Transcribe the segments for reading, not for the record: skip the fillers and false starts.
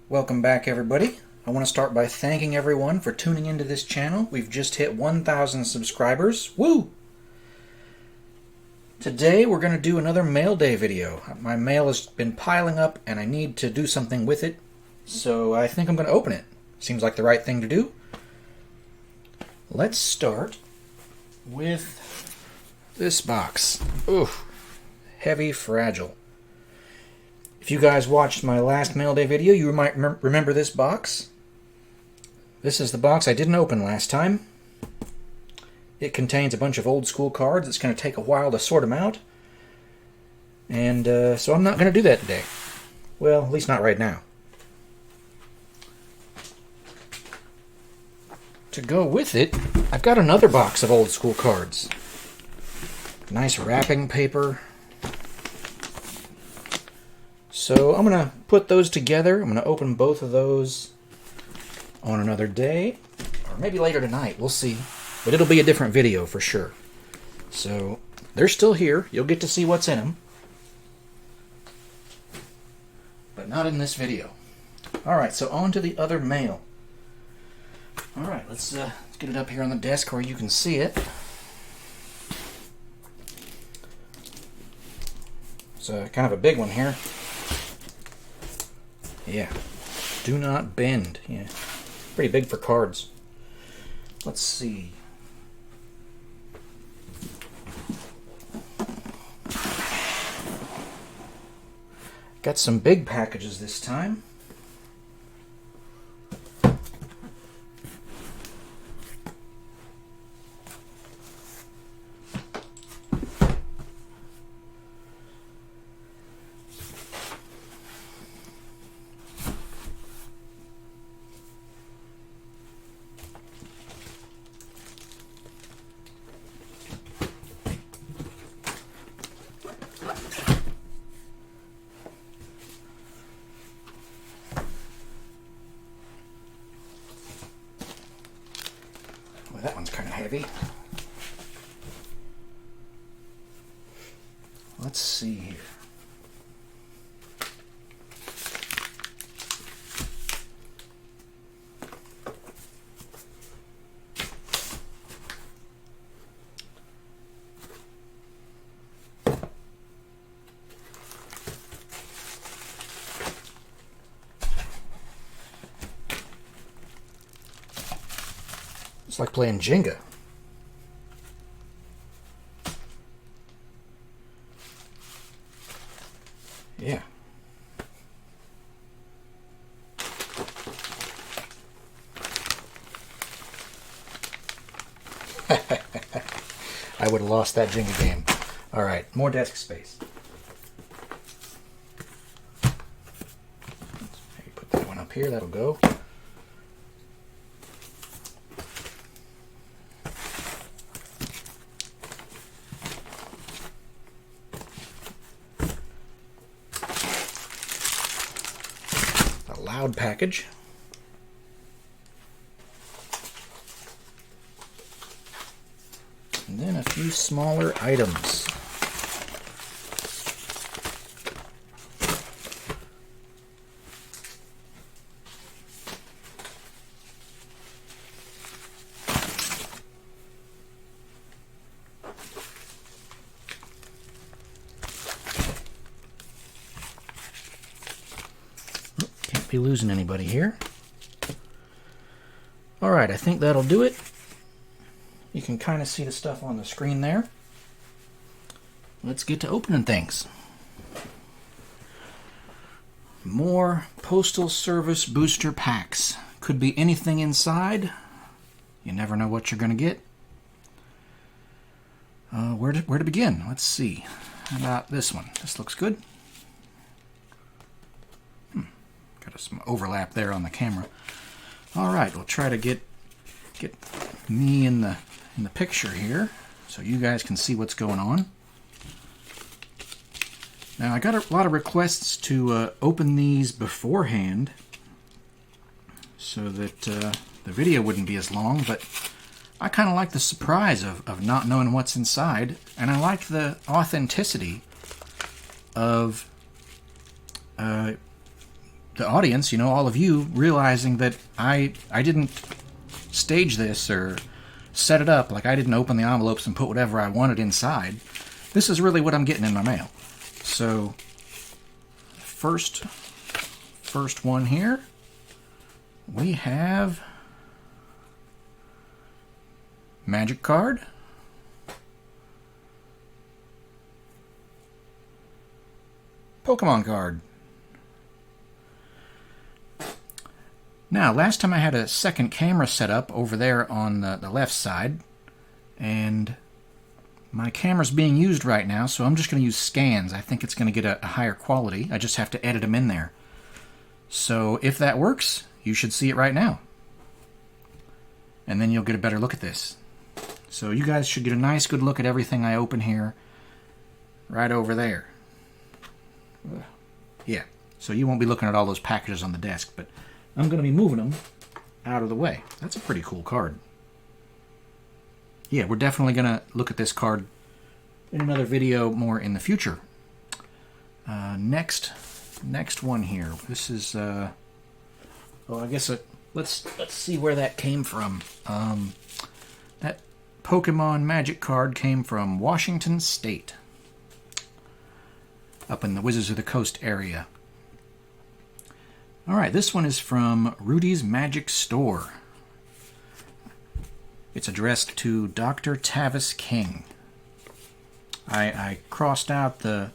Welcome back, everybody. I want to start by thanking everyone for tuning into this channel. We've just hit 1,000 subscribers. Woo! Today we're going to do another mail day video. My mail has been piling up and I need to do something with it, so I think I'm going to open it. Seems like the right thing to do. Let's start with this box. Ooh, heavy, fragile. If you guys watched my last mail day video, you might remember this box. This is the box I didn't open last time. It contains a bunch of old school cards. It's going to take a while to sort them out. And so I'm not going to do that today. Well, at least not right now. To go with it, I've got another box of old school cards. Nice wrapping paper. So I'm going to put those together. I'm going to open both of those on another day, or maybe later tonight. We'll see. But it'll be a different video for sure. So they're still here. You'll get to see what's in them. But not in this video. Alright, so on to the other mail. Alright, let's get it up here on the desk where you can see it. It's kind of a big one here. Yeah, do not bend. Yeah, pretty big for cards. Let's see. Got some big packages this time. Well, that one's kind of heavy. Let's see here. It's like playing Jenga. Yeah. I would have lost that Jenga game. Alright, more desk space. Maybe put that one up here, that'll go. Loud package. And then a few smaller items. Be losing anybody here. Alright, I think that'll do it. You can kind of see the stuff on the screen there. Let's get to opening things. More Postal Service booster packs. Could be anything inside. You never know what you're going to get. Where to begin? Let's see. How about this one? This looks good. Got some overlap there on the camera. All right, we'll try to get me in the picture here, so you guys can see what's going on. Now I got a lot of requests to open these beforehand, so that the video wouldn't be as long. But I kind of like the surprise of not knowing what's inside, and I like the authenticity of the audience, you know, all of you, realizing that I didn't stage this or set it up. Like, I didn't open the envelopes and put whatever I wanted inside. This is really what I'm getting in my mail. So, first one here, we have Magic card, Pokemon card. Now, last time I had a second camera set up over there on the left side, and my camera's being used right now, so I'm just going to use scans. I think it's going to get a higher quality. I just have to edit them in there. So if that works, you should see it right now. And then you'll get a better look at this. So you guys should get a nice good look at everything I open here right over there. Yeah, so you won't be looking at all those packages on the desk, but I'm going to be moving them out of the way. That's a pretty cool card. Yeah, we're definitely going to look at this card in another video more in the future. Next one here. This is, oh, I guess let's see where that came from. That Pokemon Magic card came from Washington State, up in the Wizards of the Coast area. All right, this one is from Rudy's Magic Store. It's addressed to Dr. Tavis King. I crossed out the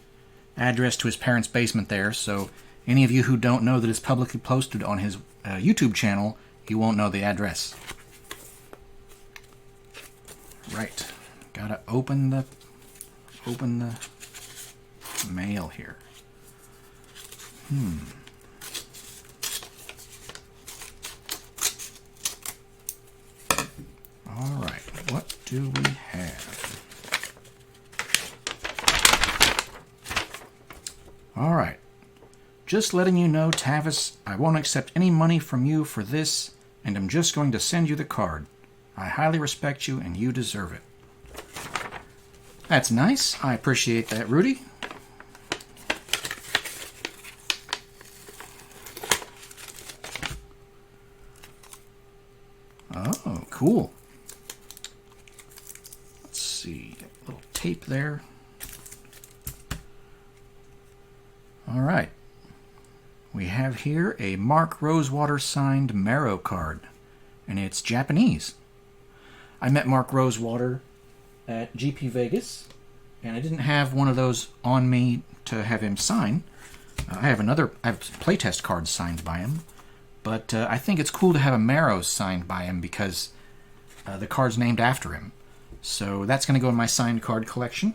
address to his parents' basement there, so any of you who don't know that it's publicly posted on his YouTube channel, you won't know the address. Right, gotta open the mail here. All right, what do we have? All right, just letting you know, Tavis, I won't accept any money from you for this, and I'm just going to send you the card. I highly respect you, and you deserve it. That's nice. I appreciate that, Rudy. Oh, cool. Let's see, a little tape there. All right. We have here a Mark Rosewater signed Marrow card, and it's Japanese. I met Mark Rosewater at GP Vegas, and I didn't have one of those on me to have him sign. I have playtest cards signed by him, but I think it's cool to have a Marrow signed by him because the card's named after him. So that's going to go in my signed card collection.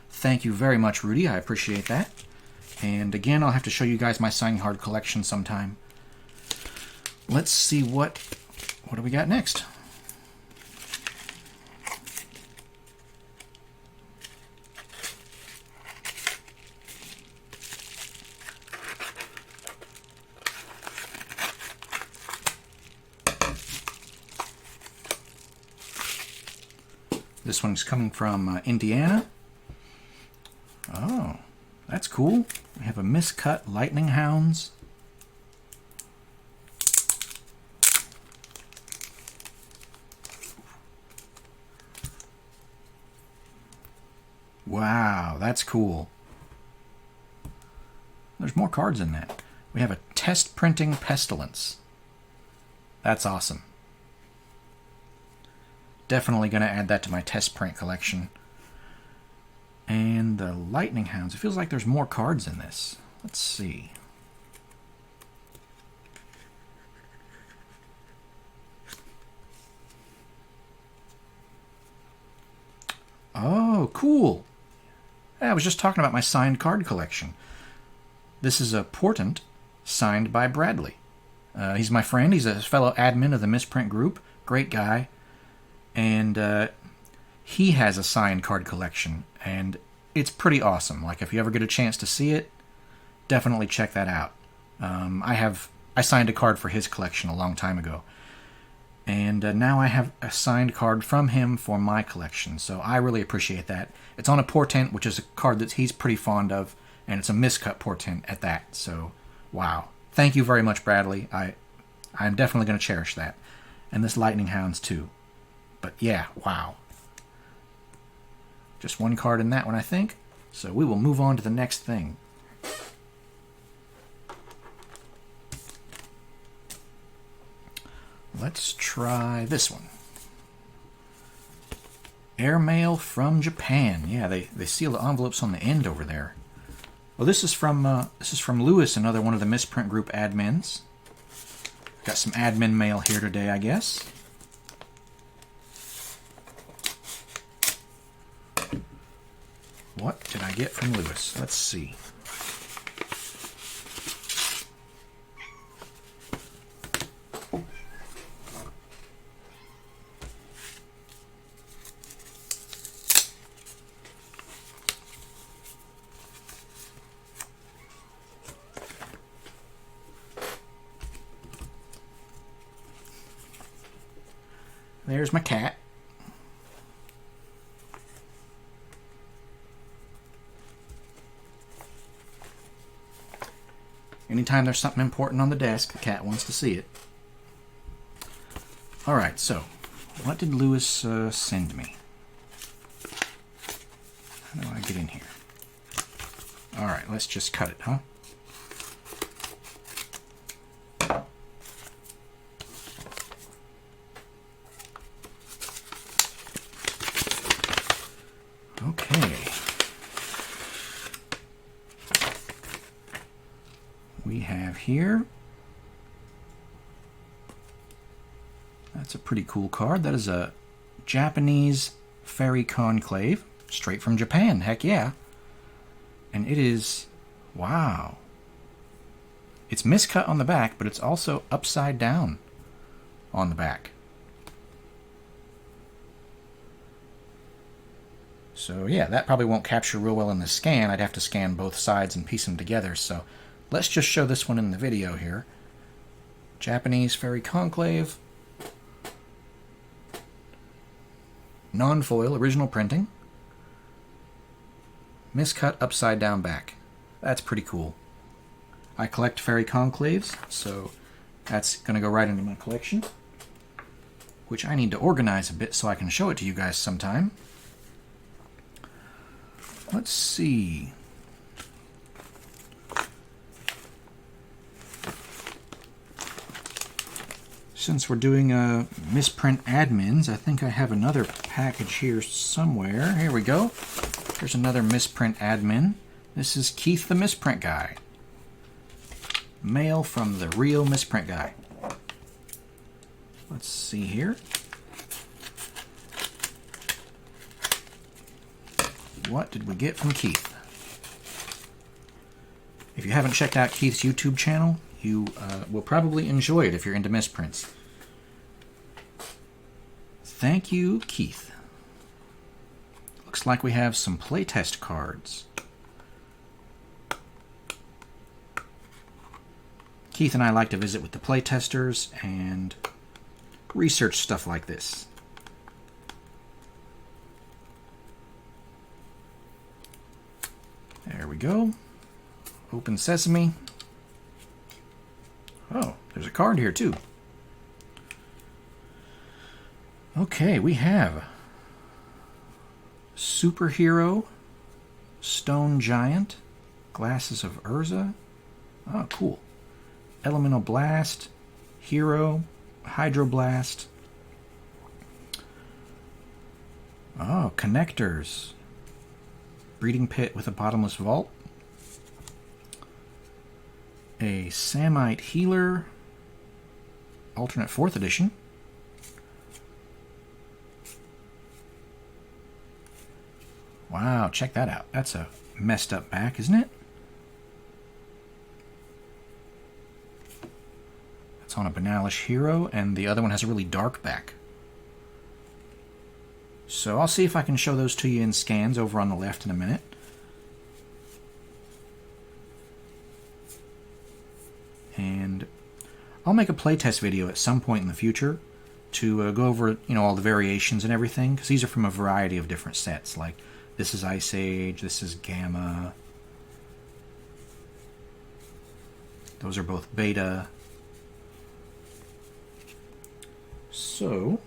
Thank you very much, Rudy. I appreciate that. And again, I'll have to show you guys my signed card collection sometime. Let's see what do we got next. This one's coming from Indiana. Oh, that's cool. We have a miscut Lightning Hounds. Wow, that's cool. There's more cards in that. We have a Test Printing Pestilence. That's awesome. Definitely going to add that to my test print collection. And the Lightning Hounds. It feels like there's more cards in this. Let's see. Oh, cool. I was just talking about my signed card collection. This is a Portent signed by Bradley. He's my friend. He's a fellow admin of the Misprint group. Great guy. And he has a signed card collection, and it's pretty awesome. Like, if you ever get a chance to see it, definitely check that out. I signed a card for his collection a long time ago, and now I have a signed card from him for my collection, so I really appreciate that. It's on a Portent, which is a card that he's pretty fond of, and it's a miscut Portent at that, so wow. Thank you very much, Bradley. I'm definitely going to cherish that. And this Lightning Hounds too. But yeah, wow. Just one card in that one, I think. So we will move on to the next thing. Let's try this one. Airmail from Japan. Yeah, they seal the envelopes on the end over there. Well, this is from Lewis, another one of the Misprint group admins. Got some admin mail here today, I guess. What did I get from Lewis? Let's see. There's my cat. Anytime there's something important on the desk, the cat wants to see it. Alright, so, what did Lewis send me? How do I get in here? Alright, let's just cut it, huh? Okay. We have here, that's a pretty cool card. That is a Japanese Fairy Conclave, straight from Japan, heck yeah. And it is, wow. It's miscut on the back, but it's also upside down on the back. So yeah, that probably won't capture real well in the scan. I'd have to scan both sides and piece them together. So let's just show this one in the video here. Japanese Fairy Conclave. Non-foil, original printing. Miscut upside down back. That's pretty cool. I collect Fairy Conclaves, so that's going to go right into my collection, which I need to organize a bit so I can show it to you guys sometime. Let's see. Since we're doing misprint admins, I think I have another package here somewhere. Here we go. There's another misprint admin. This is Keith the Misprint Guy. Mail from the real misprint guy. Let's see here. What did we get from Keith? If you haven't checked out Keith's YouTube channel, you will probably enjoy it if you're into misprints. Thank you, Keith. Looks like we have some playtest cards. Keith and I like to visit with the playtesters and research stuff like this. There we go. Open sesame. Oh, there's a card here too. Okay, we have Superhero, Stone Giant, Glasses of Urza. Oh, cool. Elemental Blast, Hero, Hydroblast. Oh, Connectors. Breeding Pit with a Bottomless Vault. A Samite Healer, alternate 4th edition. Wow, check that out. That's a messed up back, isn't it? That's on a Banalish Hero, and the other one has a really dark back. So I'll see if I can show those to you in scans over on the left in a minute. And I'll make a playtest video at some point in the future to go over, all the variations and everything, because these are from a variety of different sets. Like, this is Ice Age, this is Gamma, Those are both beta. So,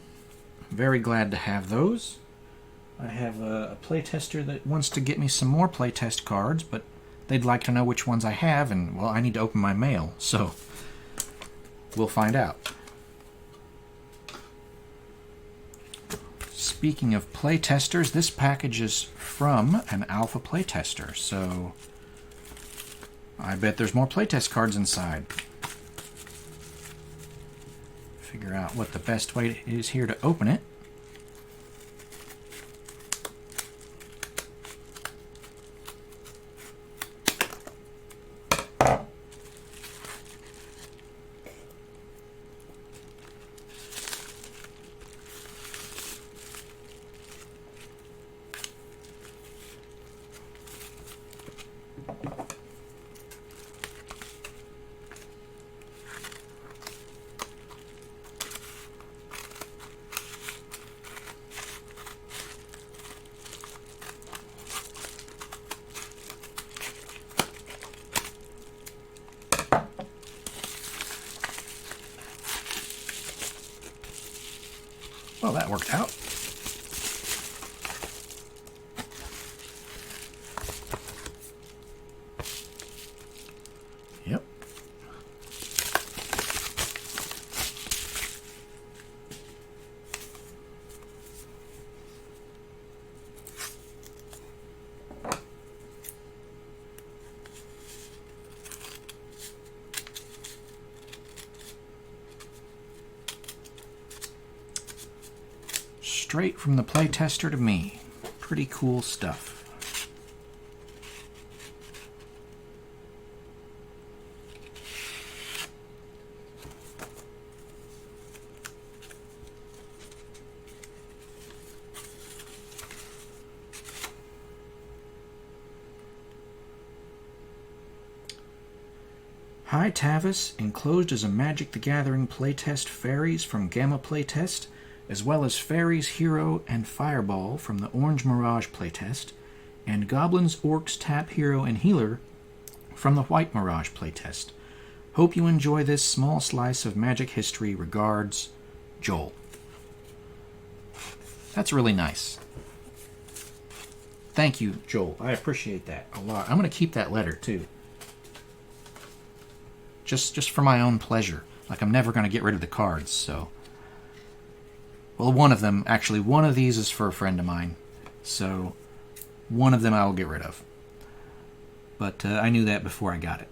very glad to have those. I have a playtester that wants to get me some more playtest cards, but they'd like to know which ones I have, and, well, I need to open my mail, so we'll find out. Speaking of playtesters, this package is from an alpha playtester, so I bet there's more playtest cards inside. Figure out what the best way is here to open it. Well, that worked out. Yep. Straight from the playtester to me. Pretty cool stuff. Hi Tavis, enclosed is a Magic the Gathering playtest Fairies from Gamma Playtest, as well as Fairies Hero and Fireball from the Orange Mirage playtest, and Goblins, Orcs, Tap Hero, and Healer from the White Mirage playtest. Hope you enjoy this small slice of Magic history. Regards, Joel. That's really nice. Thank you, Joel. I appreciate that a lot. I'm going to keep that letter, too. Just for my own pleasure. Like, I'm never going to get rid of the cards, so... Well, one of them, actually, one of these is for a friend of mine, so one of them I will get rid of. But I knew that before I got it.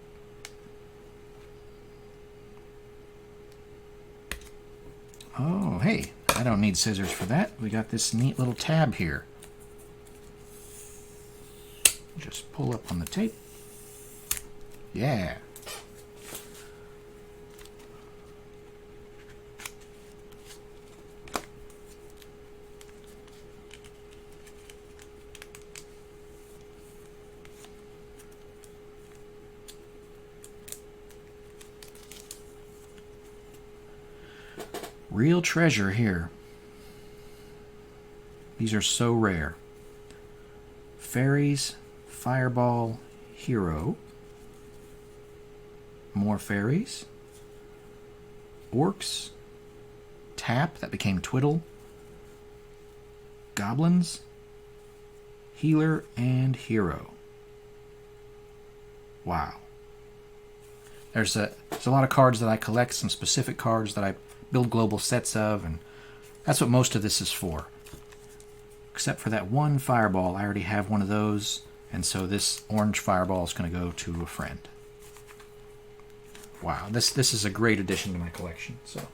Oh, hey, I don't need scissors for that. We got this neat little tab here. Just pull up on the tape. Yeah. Real treasure here. These are so rare. Fairies, Fireball, Hero. More Fairies. Orcs. Tap, that became Twiddle. Goblins. Healer and Hero. Wow. There's a lot of cards that I collect, some specific cards that I build global sets of, and that's what most of this is for. Except for that one Fireball, I already have one of those, and so this orange Fireball is going to go to a friend. Wow, this is a great addition to my collection. So,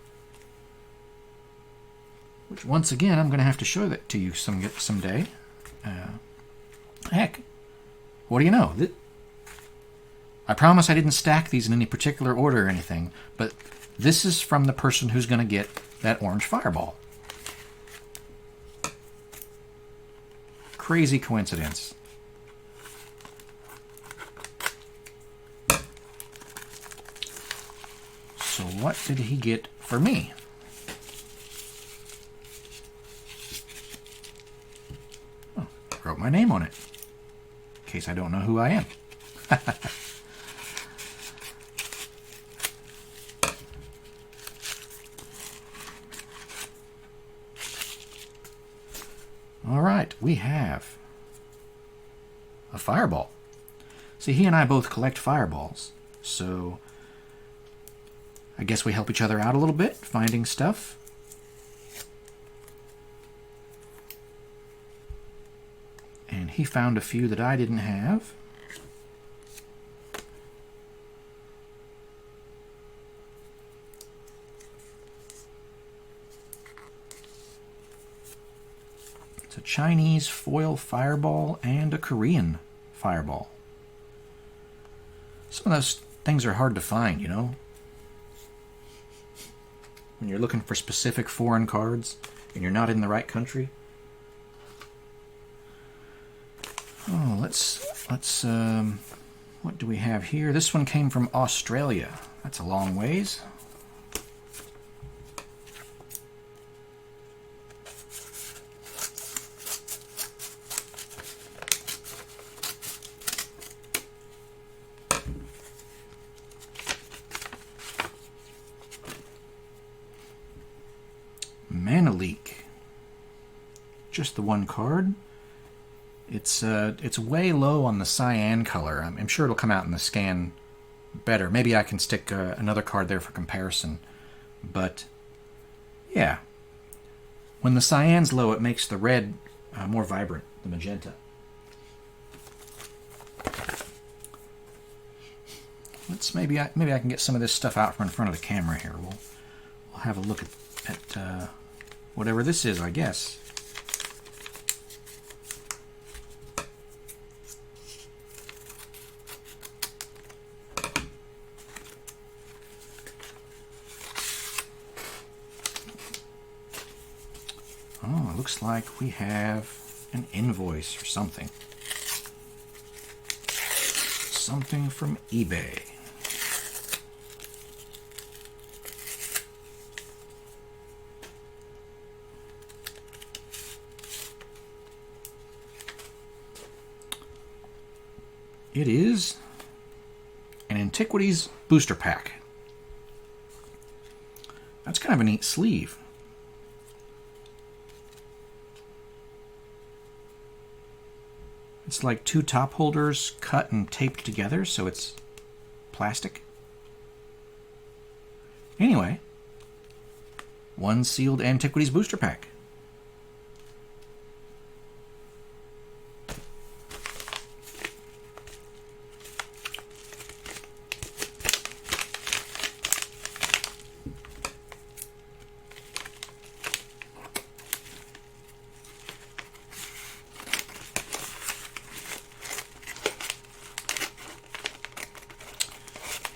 which once again I'm going to have to show that to you someday. Heck, what do you know? I promise I didn't stack these in any particular order or anything, but this is from the person who's going to get that orange Fireball. Crazy coincidence. So what did he get for me? Oh, wrote my name on it, in case I don't know who I am. All right, we have a fireball. See, he and I both collect fireballs, so I guess we help each other out a little bit, finding stuff. And he found a few that I didn't have. It's a Chinese foil fireball and a Korean fireball. Some of those things are hard to find, you know? When you're looking for specific foreign cards and you're not in the right country. Oh, let's what do we have here? This one came from Australia. That's a long ways. Mana Leak. Just the one card. It's way low on the cyan color. I'm sure it'll come out in the scan better. Maybe I can stick another card there for comparison. But yeah, when the cyan's low, it makes the red more vibrant, the magenta. Let's maybe I can get some of this stuff out from in front of the camera here. We'll have a look at whatever this is, I guess. Oh, it looks like we have an invoice or something. Something from eBay. It is an Antiquities booster pack. That's kind of a neat sleeve. It's like two top holders cut and taped together, so it's plastic. Anyway, one sealed Antiquities booster pack.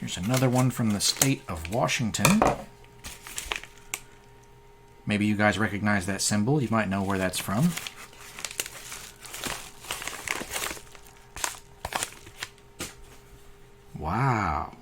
Here's another one from the state of Washington. Maybe you guys recognize that symbol. You might know where that's from. Wow.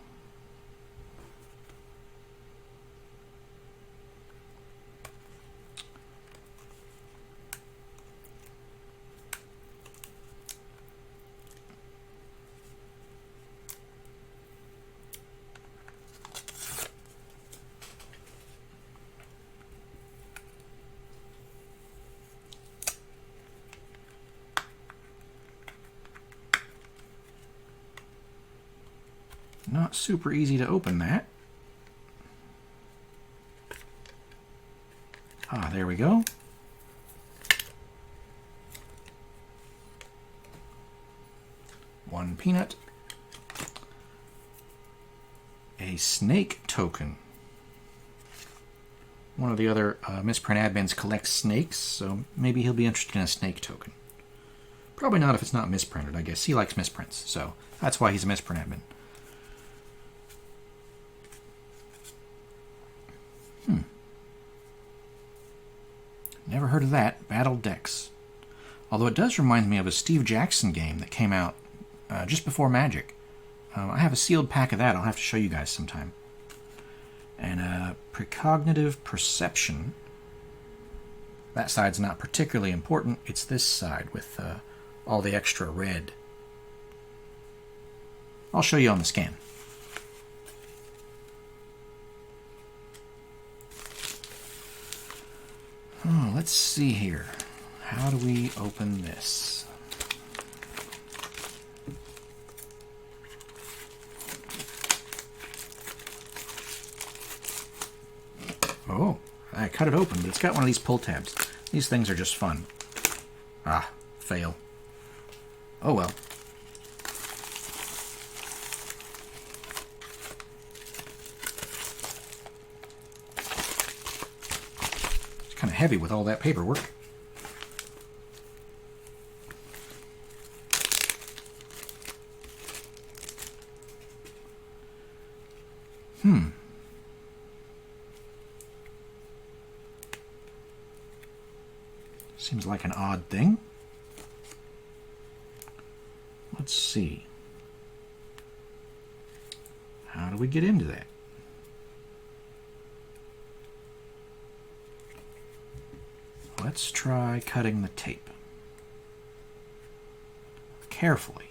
Not super easy to open that. Ah, there we go. One peanut. A snake token. One of the other Misprint admins collects snakes, so maybe he'll be interested in a snake token. Probably not if it's not misprinted, I guess. He likes misprints, so that's why he's a Misprint admin. Never heard of that. Battle Decks. Although it does remind me of a Steve Jackson game that came out just before Magic. I have a sealed pack of that. I'll have to show you guys sometime. And precognitive perception. That side's not particularly important. It's this side with all the extra red. I'll show you on the scan. Oh, let's see here. how do we open this? Oh, I cut it open, but it's got one of these pull tabs. These things are just fun. Ah, fail. Oh well. It's kind of heavy with all that paperwork. Seems like an odd thing. Let's see. How do we get into that? Let's try cutting the tape. Carefully.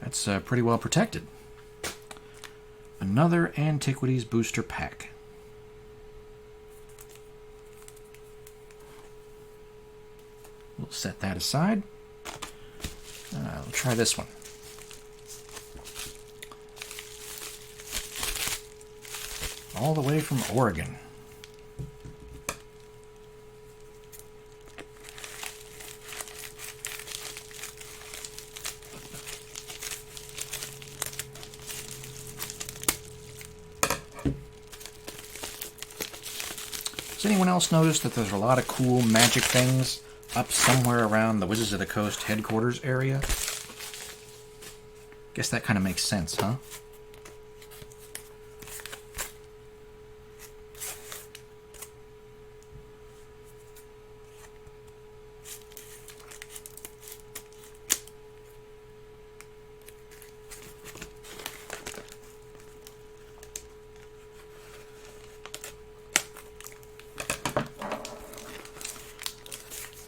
That's pretty well protected. Another Antiquities booster pack. We'll set that aside. We'll try this one. All the way from Oregon. Has anyone else noticed that there's a lot of cool magic things up somewhere around the Wizards of the Coast headquarters area? Guess that kind of makes sense, huh?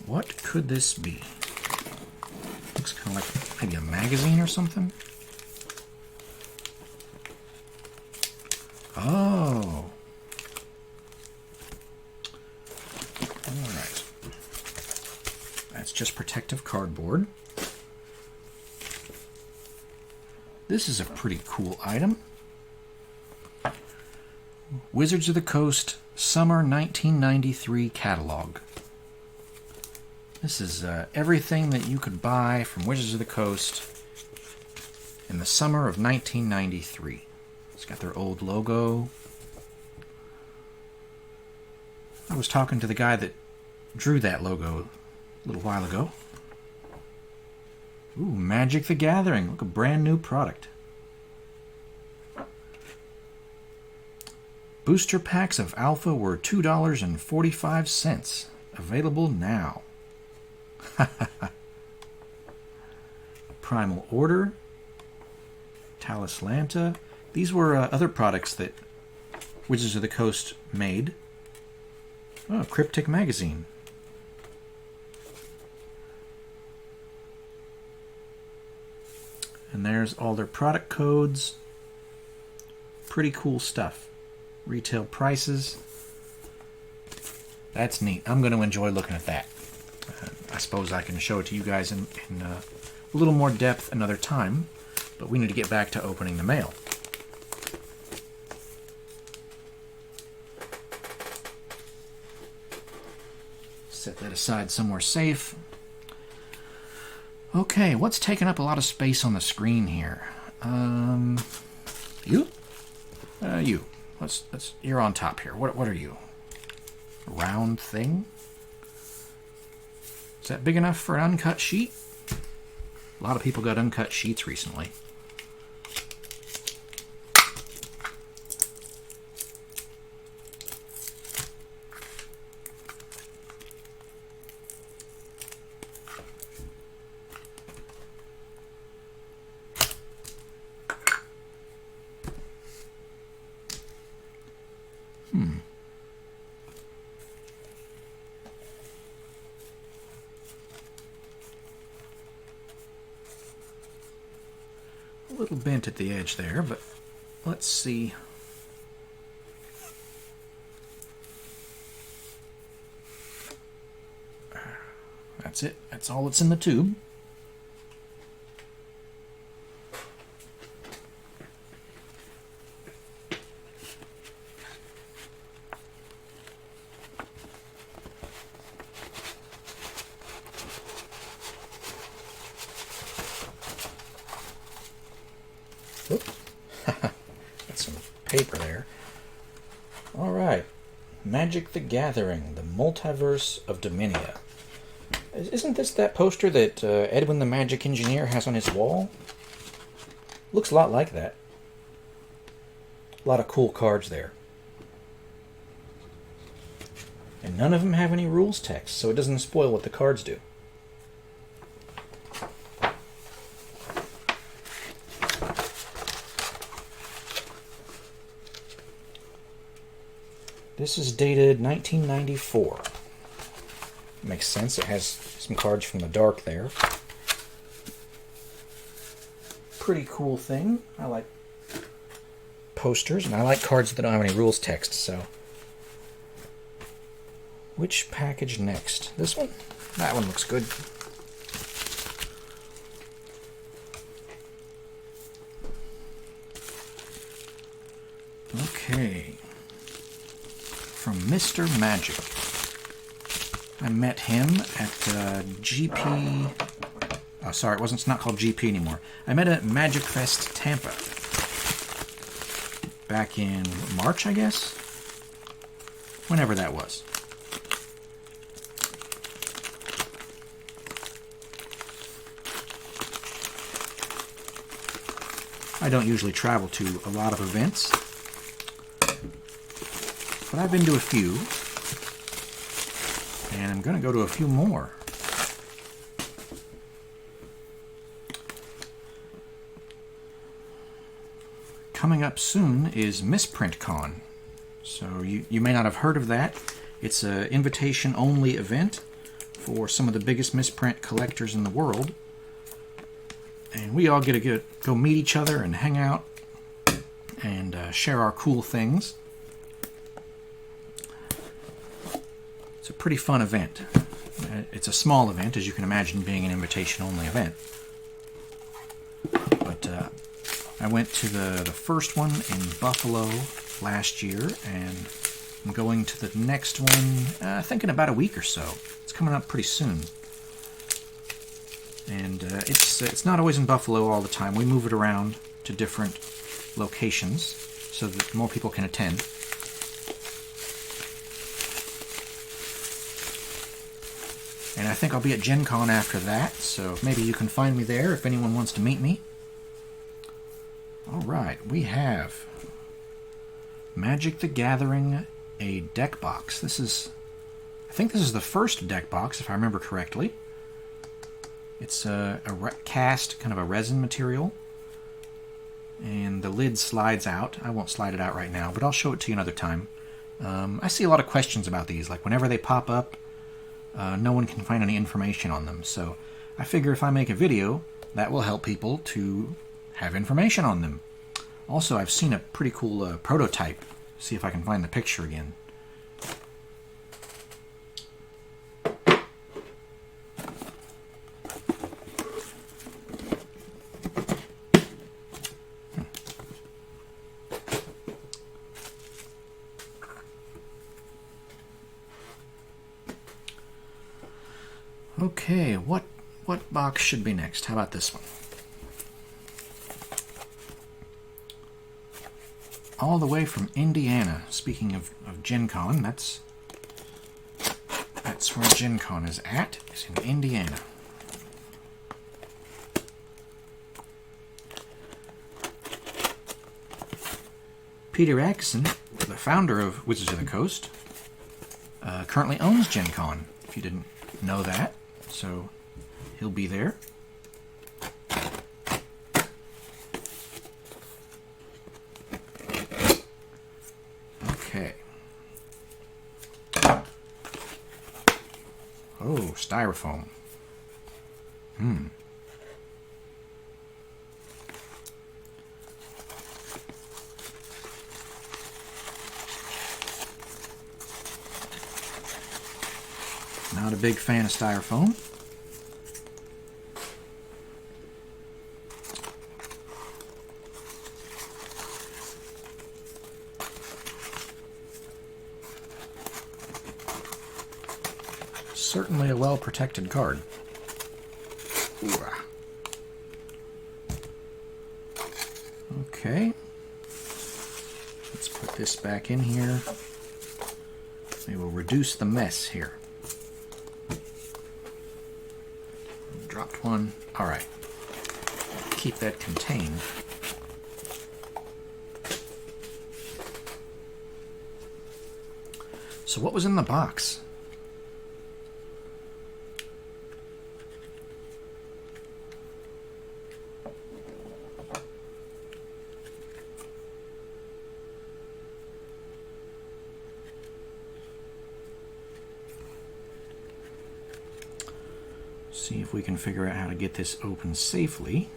What could this be? Looks kind of like maybe a magazine or something. Oh. All right. That's just protective cardboard. This is a pretty cool item. Wizards of the Coast Summer 1993 catalog. This is everything that you could buy from Wizards of the Coast in the summer of 1993. It's got their old logo. I was talking to the guy that drew that logo a little while ago. Ooh, Magic the Gathering. Look, a brand new product. Booster packs of Alpha were $2.45. Available now. Primal Order, Talislanta. These were other products that Wizards of the Coast made. Oh, Cryptic Magazine. And there's all their product codes. Pretty cool stuff. Retail prices. That's neat. I'm going to enjoy looking at that. I suppose I can show it to you guys in a little more depth another time, but we need to get back to opening the mail. Set that aside somewhere safe. Okay, what's taking up a lot of space on the screen here? You? You. You're on top here. What are you? A round thing? Is that big enough for an uncut sheet? A lot of people got uncut sheets recently. bent at the edge there, but let's see. That's it. That's all that's in the tube. Whoops. Got some paper there. All right. Magic the Gathering, the Multiverse of Dominia. Isn't this that poster that Edwin the Magic Engineer has on his wall? Looks a lot like that. A lot of cool cards there. And none of them have any rules text, so it doesn't spoil what the cards do. This is dated 1994. Makes sense. It has some cards from the dark there. Pretty cool thing. I like posters, and I like cards that don't have any rules text, so. Which package next? This one? That one looks good. Okay. From Mr. Magic. I met him at GP. Oh, sorry, it's not called GP anymore. I met at Magic Fest Tampa back in March, I guess. Whenever that was. I don't usually travel to a lot of events, but I've been to a few. And I'm going to go to a few more. Coming up soon is Misprint Con. So you may not have heard of that. It's an invitation-only event for some of the biggest misprint collectors in the world. And we all get to go meet each other and hang out and share our cool things. It's a pretty fun event. It's a small event, as you can imagine, being an invitation-only event. But I went to the first one in Buffalo last year, and I'm going to the next one, I think in about a week or so. It's coming up pretty soon. And it's not always in Buffalo all the time. We move it around to different locations so that more people can attend. And I think I'll be at Gen Con after that, so maybe you can find me there if anyone wants to meet me. Alright, we have Magic the Gathering, a deck box. I think this is the first deck box, if I remember correctly. It's a cast, kind of a resin material. And the lid slides out. I won't slide it out right now, but I'll show it to you another time. I see a lot of questions about these, like whenever they pop up, no one can find any information on them. So I figure if I make a video, that will help people to have information on them. Also, I've seen a pretty cool prototype. See if I can find the picture again. Okay, what box should be next? How about this one? All the way from Indiana. Speaking of Gen Con, that's where Gen Con is at. It's in Indiana. Peter Atkinson, the founder of Wizards of the Coast, currently owns Gen Con, if you didn't know that. So he'll be there. Okay. Oh, styrofoam. Not a big fan of styrofoam. Certainly a well-protected card. Okay. Let's put this back in here. We will reduce the mess here. Dropped one. All right. Keep that contained. So what was in the box? See if we can figure out how to get this open safely.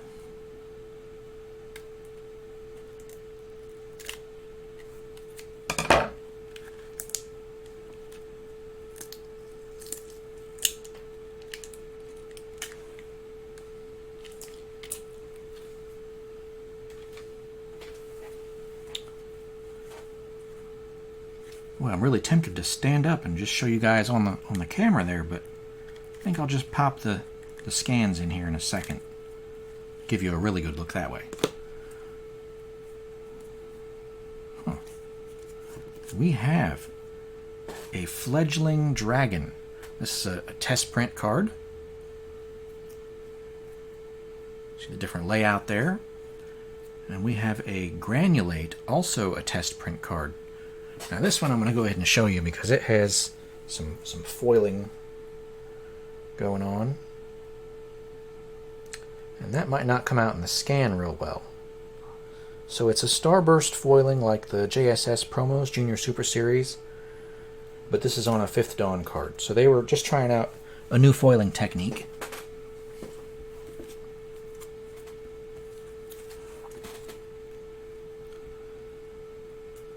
Well, I'm really tempted to stand up and just show you guys on the camera there, but I think I'll just pop the scans in here in a second. Give you a really good look that way. Huh. We have a fledgling dragon. This is a test print card. See the different layout there. And we have a granulate, also a test print card. Now this one I'm going to go ahead and show you because it has some foiling going on. And that might not come out in the scan real well. So it's a starburst foiling like the JSS Promos Junior Super Series, but this is on a 5th Dawn card. So they were just trying out a new foiling technique.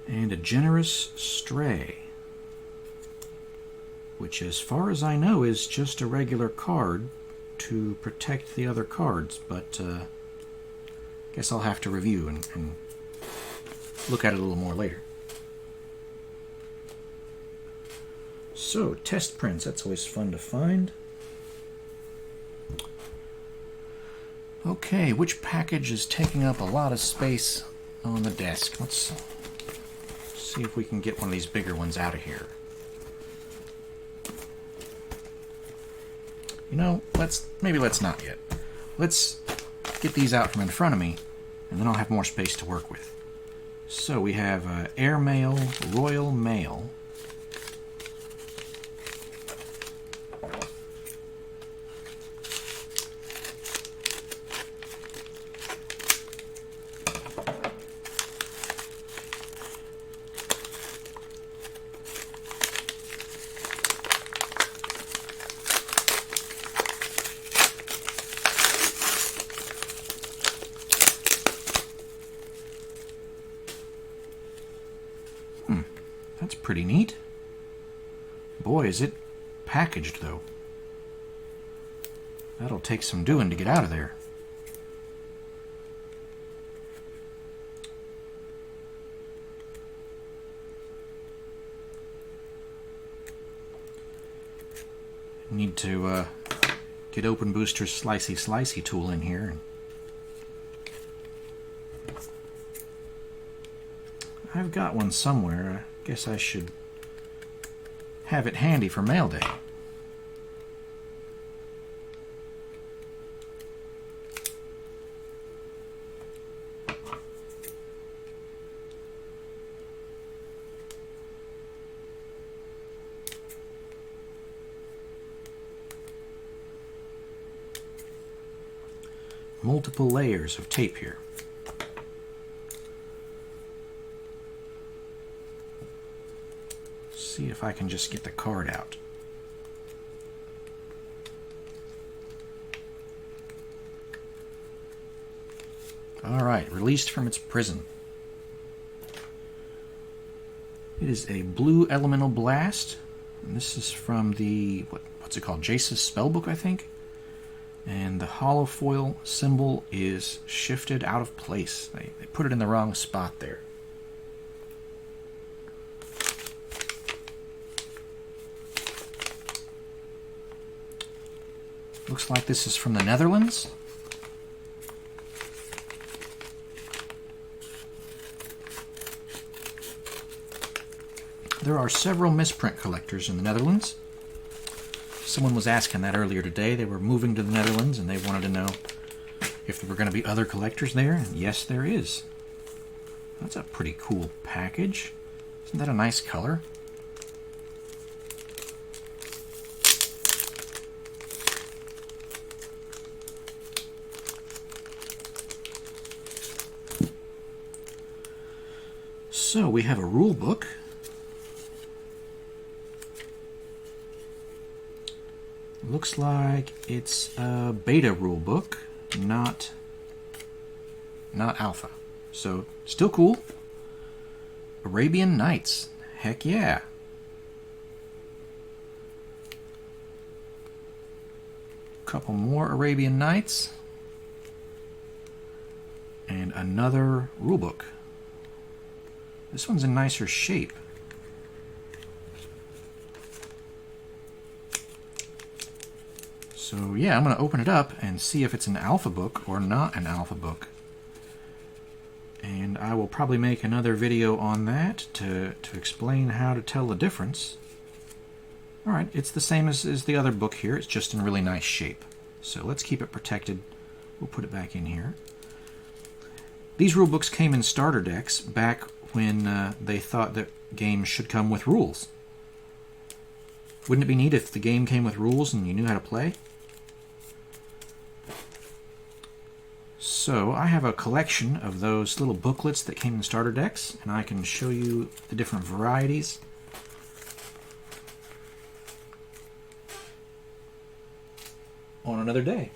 And a Generous Stray, which as far as I know is just a regular card to protect the other cards, but guess I'll have to review and look at it a little more later. So, test prints, that's always fun to find. Okay, which package is taking up a lot of space on the desk? Let's see if we can get one of these bigger ones out of here. You know, maybe let's not yet. Let's get these out from in front of me, and then I'll have more space to work with. So we have Airmail, Royal Mail. That's pretty neat. Boy, is it packaged, though. That'll take some doing to get out of there. Need to get Open Booster's Slicey tool in here. I've got one somewhere. I guess I should have it handy for mail day. Multiple layers of tape here. See if I can just get the card out. All right, released from its prison. It is a blue elemental blast And this is from the, what's it called? Jace's Spellbook, I think. And the hollow foil symbol is shifted out of place. They put it in the wrong spot there. Looks like this is from the Netherlands. There are several misprint collectors in the Netherlands. Someone was asking that earlier today. They were moving to the Netherlands and they wanted to know if there were going to be other collectors there. And yes, there is. That's a pretty cool package. Isn't that a nice color? So we have a rule book. Looks like it's a beta rule book, not alpha. So still cool. Arabian Nights. Heck yeah. Couple more Arabian Nights. And another rule book. This one's in nicer shape. So yeah, I'm going to open it up and see if it's an alpha book or not an alpha book. And I will probably make another video on that to explain how to tell the difference. Alright, it's the same as the other book here. It's just in really nice shape. So let's keep it protected. We'll put it back in here. These rule books came in starter decks back when they thought that games should come with rules. Wouldn't it be neat if the game came with rules and you knew how to play? So I have a collection of those little booklets that came in starter decks, and I can show you the different varieties. On another day.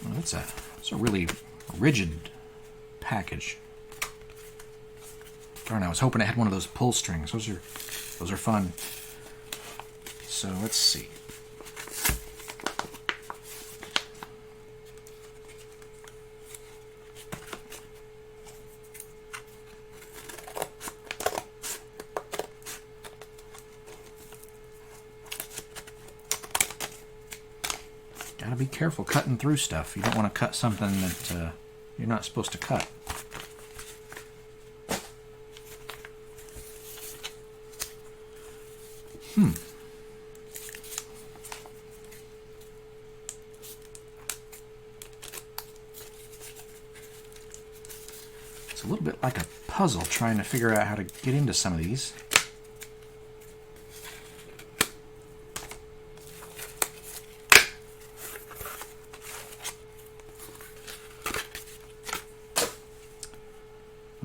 Well, that's a really rigid package. Darn, I was hoping it had one of those pull strings. Those are fun. So let's see. Gotta be careful cutting through stuff. You don't want to cut something that you're not supposed to cut. It's a little bit like a puzzle trying to figure out how to get into some of these.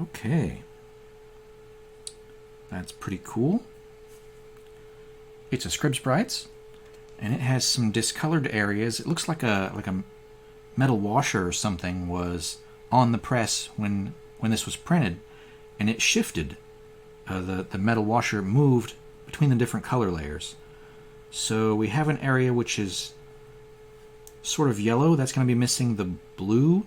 Okay, that's pretty cool. It's a Scribs Brights, and it has some discolored areas. It looks like a metal washer or something was on the press when this was printed, and it shifted. The metal washer moved between the different color layers. So we have an area which is sort of yellow. That's going to be missing the blue.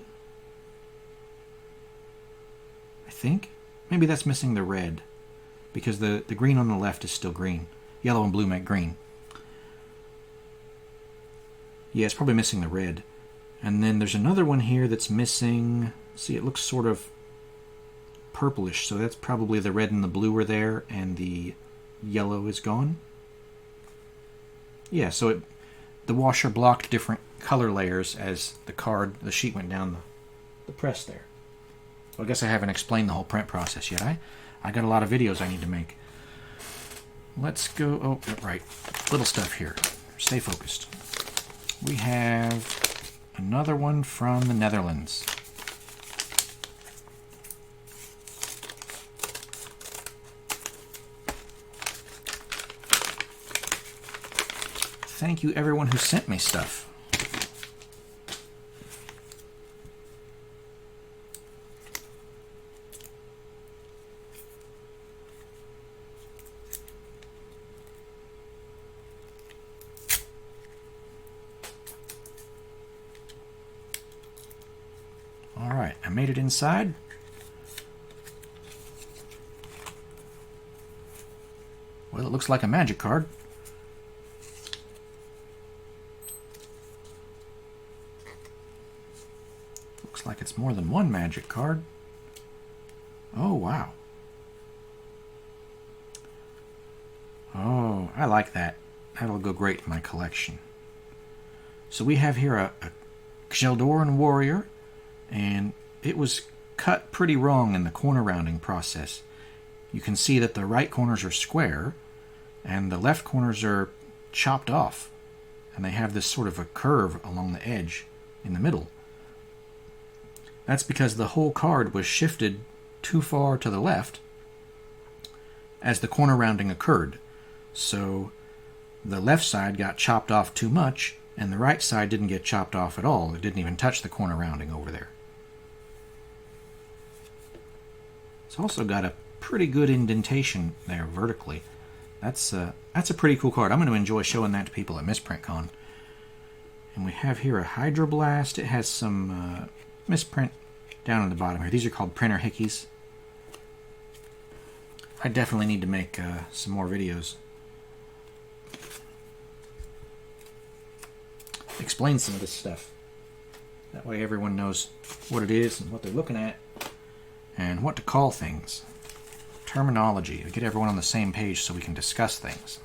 I think maybe that's missing the red, because the green on the left is still green. Yellow and blue make green. Yeah, it's probably missing the red. And then there's another one here that's missing. See, it looks sort of purplish, so that's probably the red and the blue are there, and the yellow is gone. Yeah, so the washer blocked different color layers as the sheet went down the press there. So I guess I haven't explained the whole print process yet. I got a lot of videos I need to make. Let's go, oh, right, little stuff here. Stay focused. We have another one from the Netherlands. Thank you everyone who sent me stuff. made it inside. Well, it looks like a magic card. Looks like it's more than one magic card. Oh, wow. Oh, I like that. That'll go great in my collection. So we have here a Kjeldoran warrior, and it was cut pretty wrong in the corner rounding process. You can see that the right corners are square, and the left corners are chopped off, and they have this sort of a curve along the edge in the middle. That's because the whole card was shifted too far to the left as the corner rounding occurred. So the left side got chopped off too much, and the right side didn't get chopped off at all. It didn't even touch the corner rounding over there. It's also got a pretty good indentation there vertically. That's a pretty cool card. I'm going to enjoy showing that to people at Misprint Con. And we have here a Hydroblast. It has some misprint down at the bottom here. These are called printer hickeys. I definitely need to make some more videos. Explain some of this stuff. That way everyone knows what it is and what they're looking at and what to call things. Terminology, to get everyone on the same page so we can discuss things.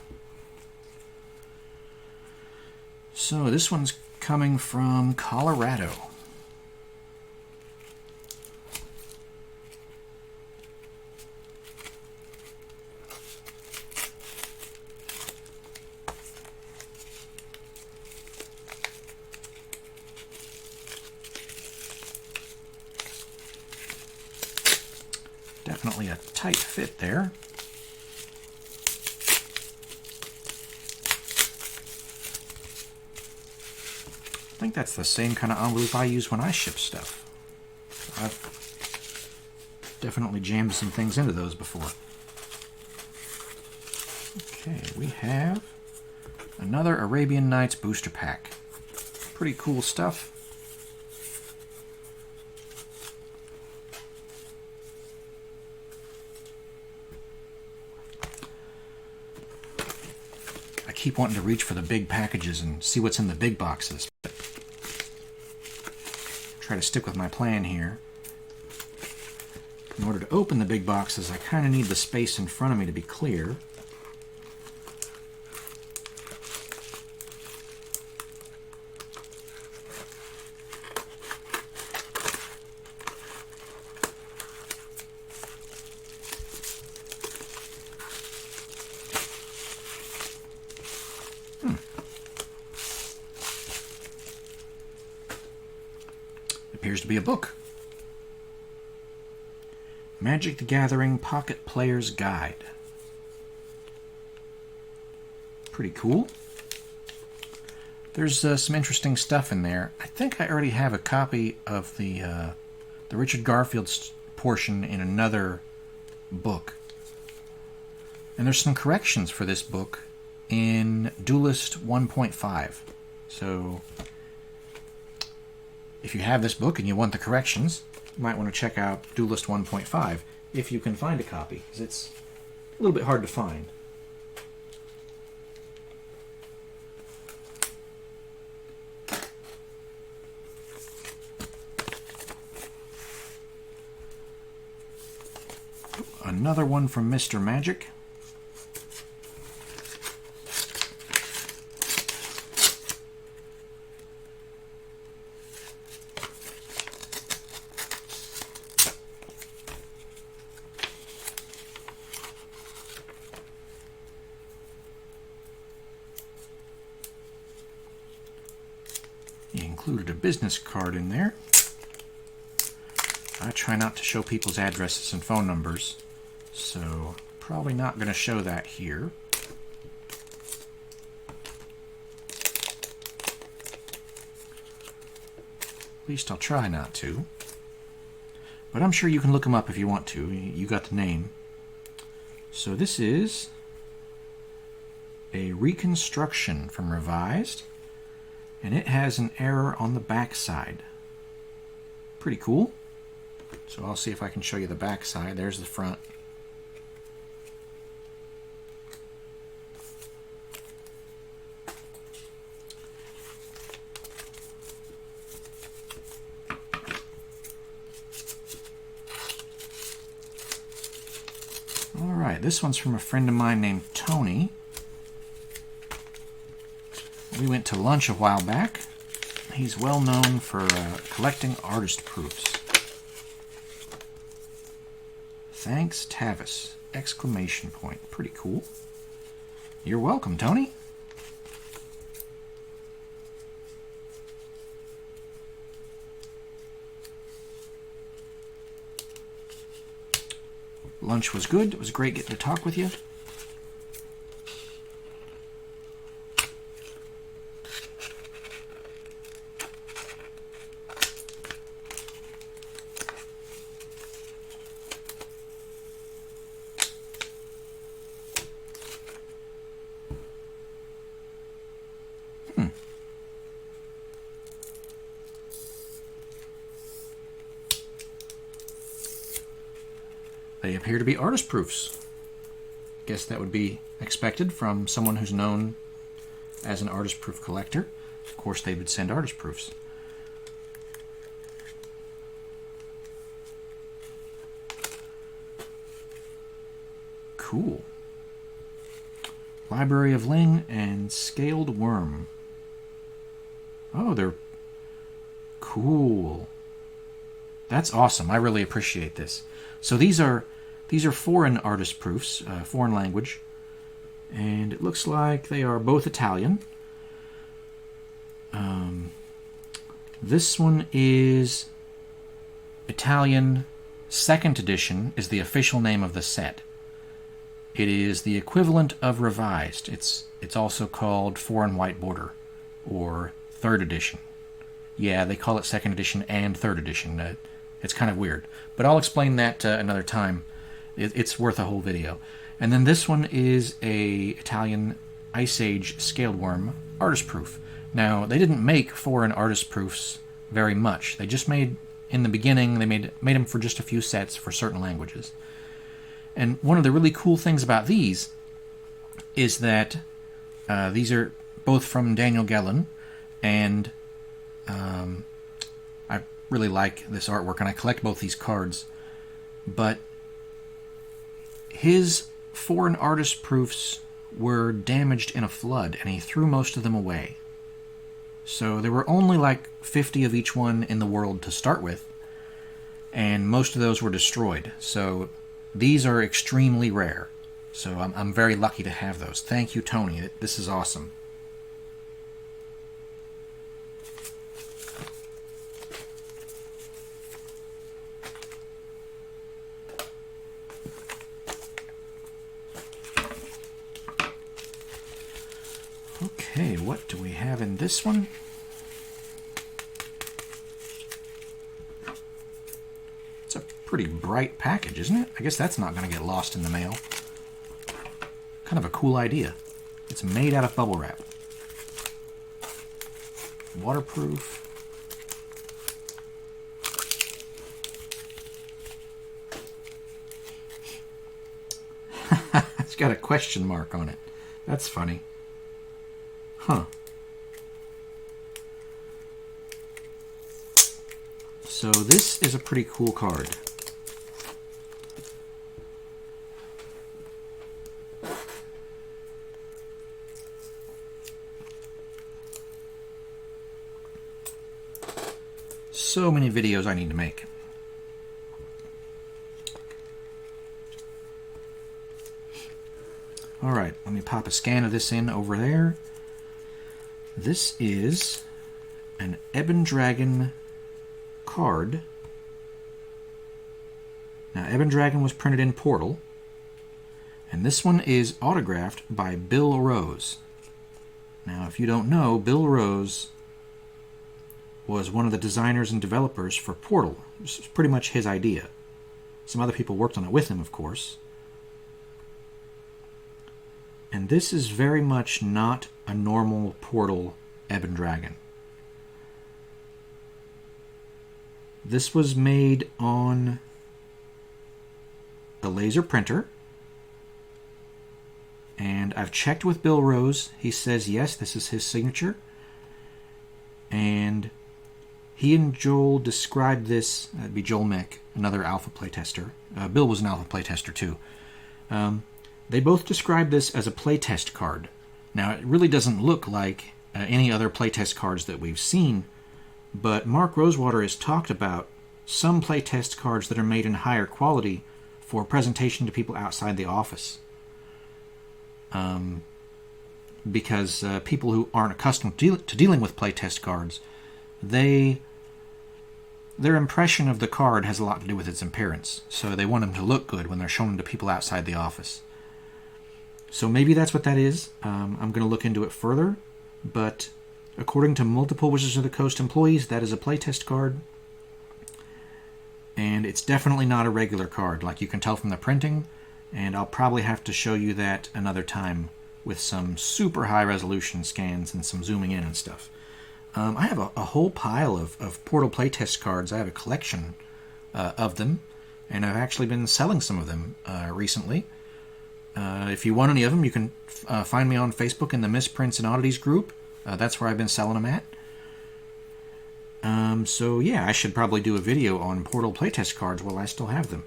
So this one's coming from Colorado. Definitely a tight fit there. I think that's the same kind of envelope I use when I ship stuff. I've definitely jammed some things into those before. Okay, we have another Arabian Nights booster pack. Pretty cool stuff. I keep wanting to reach for the big packages and see what's in the big boxes. But try to stick with my plan here. In order to open the big boxes, I kind of need the space in front of me to be clear. Appears to be a book. Magic the Gathering Pocket Player's Guide. Pretty cool. There's some interesting stuff in there. I think I already have a copy of the Richard Garfield portion in another book. And there's some corrections for this book in Duelist 1.5. So if you have this book and you want the corrections, you might want to check out Duelist 1.5 if you can find a copy, because it's a little bit hard to find. Another one from Mr. Magic. He included a business card in there. I try not to show people's addresses and phone numbers, so probably not going to show that here. At least I'll try not to. But I'm sure you can look them up if you want to. You got the name. So this is a reconstruction from Revised, and it has an error on the back side. Pretty cool. So I'll see if I can show you the back side. There's the front. All right, this one's from a friend of mine named Tony. We went to lunch a while back. He's well known for collecting artist proofs. Thanks, Tavis! Exclamation point. Pretty cool. You're welcome, Tony. Lunch was good. It was great getting to talk with you. They appear to be artist proofs. Guess that would be expected from someone who's known as an artist proof collector. Of course, they would send artist proofs. Cool. Library of Ling and Scaled Worm. Oh, they're cool. That's awesome. I really appreciate this. So these are foreign artist proofs, foreign language, and it looks like they are both Italian. This one is Italian 2nd edition is the official name of the set. It is the equivalent of revised. It's also called Foreign White Border, or 3rd edition. Yeah, they call it 2nd edition and 3rd edition. It's kind of weird, but I'll explain that another time. It's worth a whole video. And then this one is a Italian Ice Age Scaled Worm artist proof. Now, they didn't make foreign artist proofs very much. They just made, in the beginning, they made them for just a few sets for certain languages. And one of the really cool things about these is that these are both from Daniel Gellin, and I really like this artwork, and I collect both these cards. But his foreign artist proofs were damaged in a flood, and he threw most of them away. So there were only like 50 of each one in the world to start with, and most of those were destroyed. So these are extremely rare. So I'm very lucky to have those. Thank you, Tony. This is awesome. Okay, what do we have in this one? It's a pretty bright package, isn't it? I guess that's not going to get lost in the mail. Kind of a cool idea. It's made out of bubble wrap. Waterproof. It's got a question mark on it. That's funny. Huh. So this is a pretty cool card. So many videos I need to make. All right, let me pop a scan of this in over there. This is an Ebon Dragon card. Now, Ebon Dragon was printed in Portal, and this one is autographed by Bill Rose. Now, if you don't know, Bill Rose was one of the designers and developers for Portal. This was pretty much his idea. Some other people worked on it with him, of course. And this is very much not a normal Portal Ebon Dragon. This was made on a laser printer. And I've checked with Bill Rose. He says, yes, this is his signature. And he and Joel described this, that'd be Joel Mick, another alpha playtester. Bill was an alpha playtester too. They both described this as a playtest card. Now, it really doesn't look like any other playtest cards that we've seen, but Mark Rosewater has talked about some playtest cards that are made in higher quality for presentation to people outside the office. Because people who aren't accustomed to dealing with playtest cards, their impression of the card has a lot to do with its appearance. So they want them to look good when they're shown them to people outside the office. So maybe that's what that is. I'm going to look into it further. But according to multiple Wizards of the Coast employees, that is a playtest card. And it's definitely not a regular card, like you can tell from the printing. And I'll probably have to show you that another time with some super high resolution scans and some zooming in and stuff. I have a whole pile of Portal playtest cards. I have a collection of them, and I've actually been selling some of them recently. If you want any of them, you can find me on Facebook in the Misprints and Oddities group. That's where I've been selling them at. So yeah, I should probably do a video on Portal playtest cards while I still have them.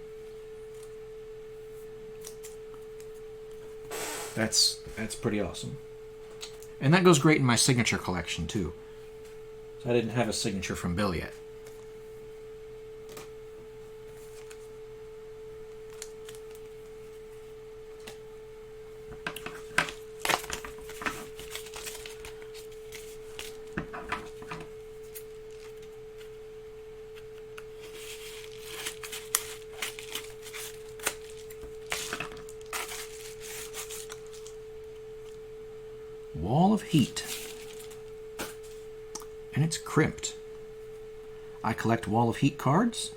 That's pretty awesome. And that goes great in my signature collection, too. So I didn't have a signature from Bill yet. Wall of Heat. And it's crimped. I collect Wall of Heat cards.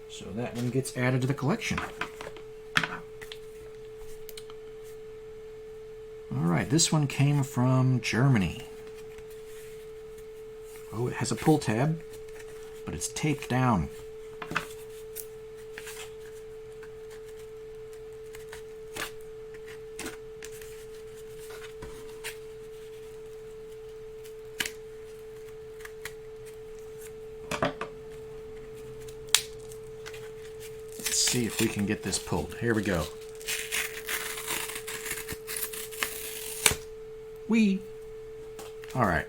So that one gets added to the collection. Alright, this one came from Germany. Oh, it has a pull tab, but it's taped down. See if we can get this pulled. Here we go. Whee! Alright.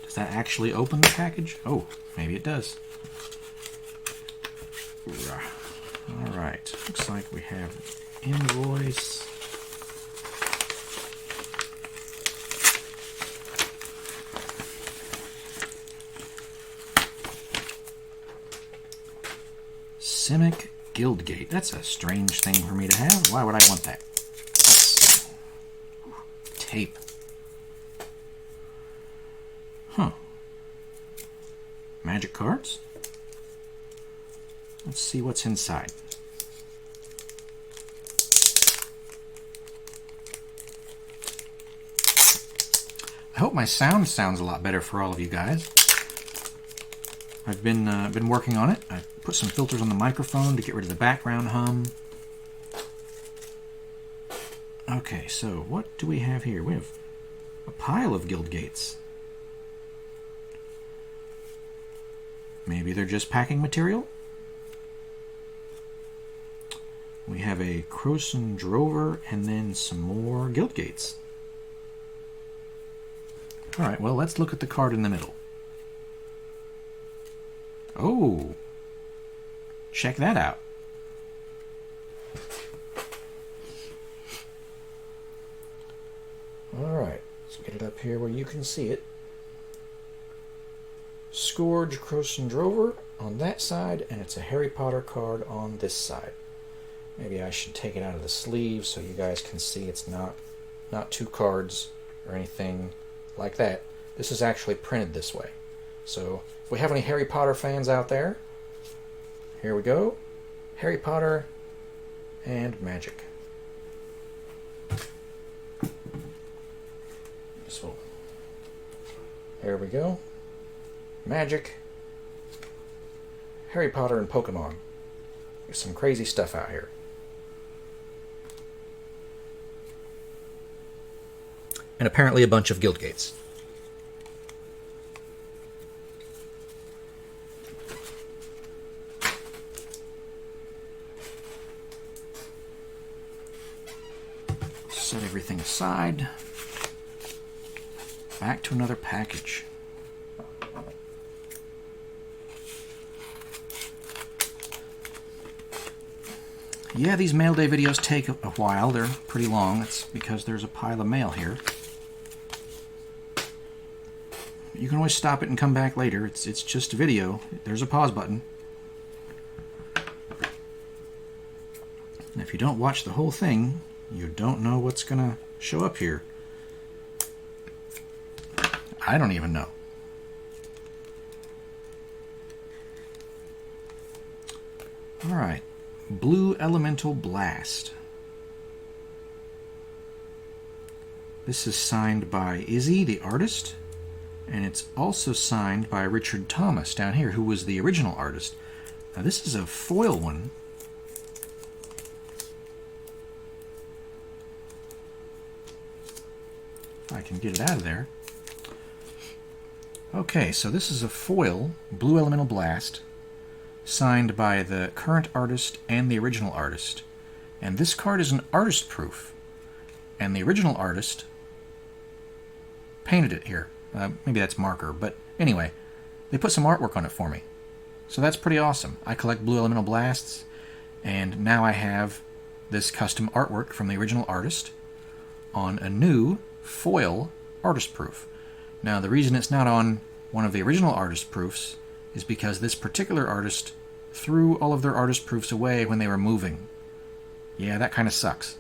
Does that actually open the package? Oh, maybe it does. Alright. Looks like we have an invoice. Simic Guildgate. That's a strange thing for me to have. Why would I want that? Tape. Huh. Magic cards? Let's see what's inside. I hope my sound sounds a lot better for all of you guys. I've been working on it. I put some filters on the microphone to get rid of the background hum. Okay, so what do we have here? We have a pile of guild gates. Maybe they're just packing material? We have a Croson Drover and then some more guild gates. Alright, well, let's look at the card in the middle. Oh, check that out. Alright, let's get it up here where you can see it. Scourge Croson Drover on that side, and it's a Harry Potter card on this side. Maybe I should take it out of the sleeve so you guys can see it's not two cards or anything like that. This is actually printed this way. So if we have any Harry Potter fans out there, here we go. Harry Potter and magic. This will There we go. Magic. Harry Potter and Pokemon. There's some crazy stuff out here. And apparently a bunch of guild gates. Set everything aside. Back to another package. Yeah, these mail day videos take a while. They're pretty long. It's because there's a pile of mail here. You can always stop it and come back later. It's just a video. There's a pause button. And if you don't watch the whole thing, you don't know what's going to show up here. I don't even know. All right. Blue Elemental Blast. This is signed by Izzy, the artist, and it's also signed by Richard Thomas down here, who was the original artist. Now this is a foil one. If I can get it out of there. Okay, so this is a foil Blue Elemental Blast, signed by the current artist and the original artist. And this card is an artist proof. And the original artist painted it here. Maybe that's marker, but anyway, they put some artwork on it for me. So that's pretty awesome. I collect Blue Elemental Blasts, and now I have this custom artwork from the original artist on a new foil artist proof. Now the reason it's not on one of the original artist proofs is because this particular artist threw all of their artist proofs away when they were moving. Yeah, that kind of sucks.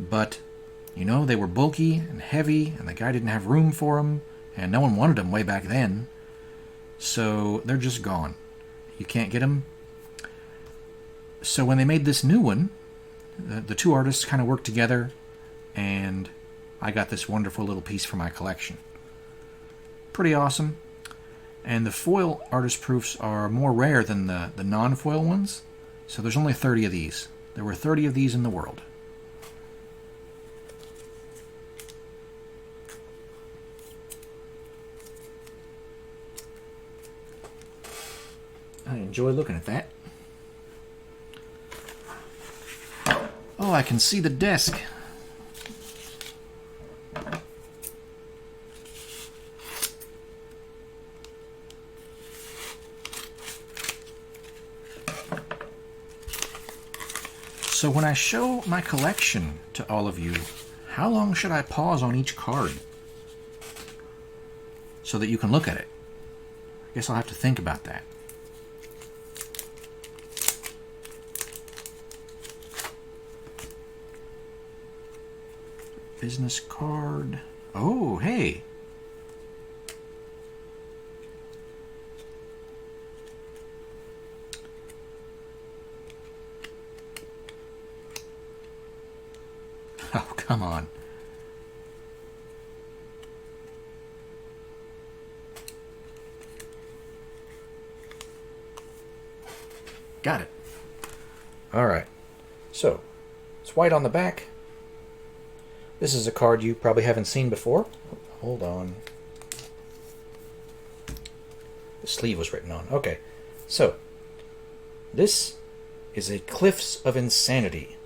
But, you know, they were bulky and heavy, and the guy didn't have room for them, and no one wanted them way back then. So they're just gone. You can't get them. So when they made this new one, the two artists kind of worked together, and I got this wonderful little piece for my collection. Pretty awesome. And the foil artist proofs are more rare than the non-foil ones, so there's only 30 of these. There were 30 of these in the world. I enjoy looking at that. Oh, I can see the desk. So when I show my collection to all of you, how long should I pause on each card so that you can look at it? I guess I'll have to think about that. Business card. Oh, hey. Oh, come on. Got it. All right. So, it's white on the back. This is a card you probably haven't seen before. Hold on. The sleeve was written on. Okay. So, this is a Cliffs of Insanity.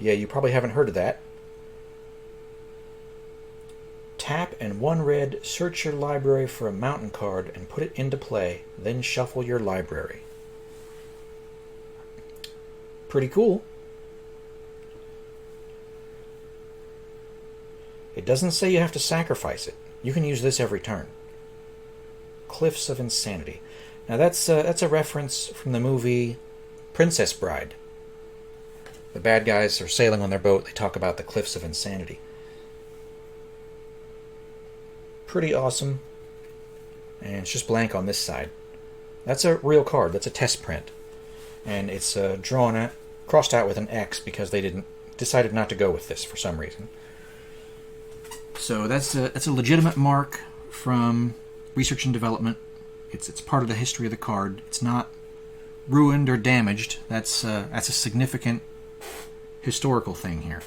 Yeah, you probably haven't heard of that. Tap and 1 red, search your library for a mountain card and put it into play, then shuffle your library. Pretty cool. It doesn't say you have to sacrifice it. You can use this every turn. Cliffs of Insanity. Now that's a reference from the movie Princess Bride. The bad guys are sailing on their boat. They talk about the Cliffs of Insanity. Pretty awesome. And it's just blank on this side. That's a real card. That's a test print. And it's crossed out with an X because they decided not to go with this for some reason. So that's a legitimate mark from research and development. It's part of the history of the card. It's not ruined or damaged. That's a significant historical thing here.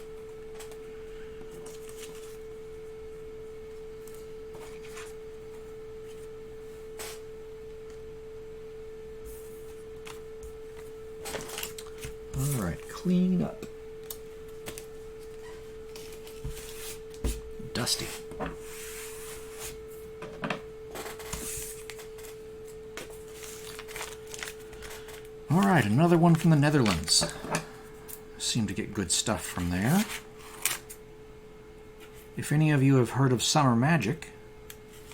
All right, clean up. Dusty. All right, another one from the Netherlands. Seem to get good stuff from there. If any of you have heard of Summer Magic,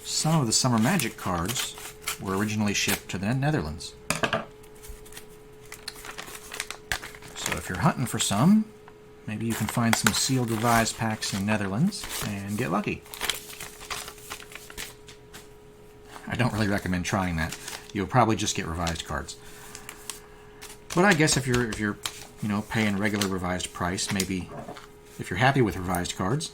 some of the Summer Magic cards were originally shipped to the Netherlands. So if you're hunting for some, maybe you can find some sealed revised packs in the Netherlands and get lucky. I don't really recommend trying that. You'll probably just get revised cards. But I guess if you're paying regular revised price, maybe if you're happy with revised cards.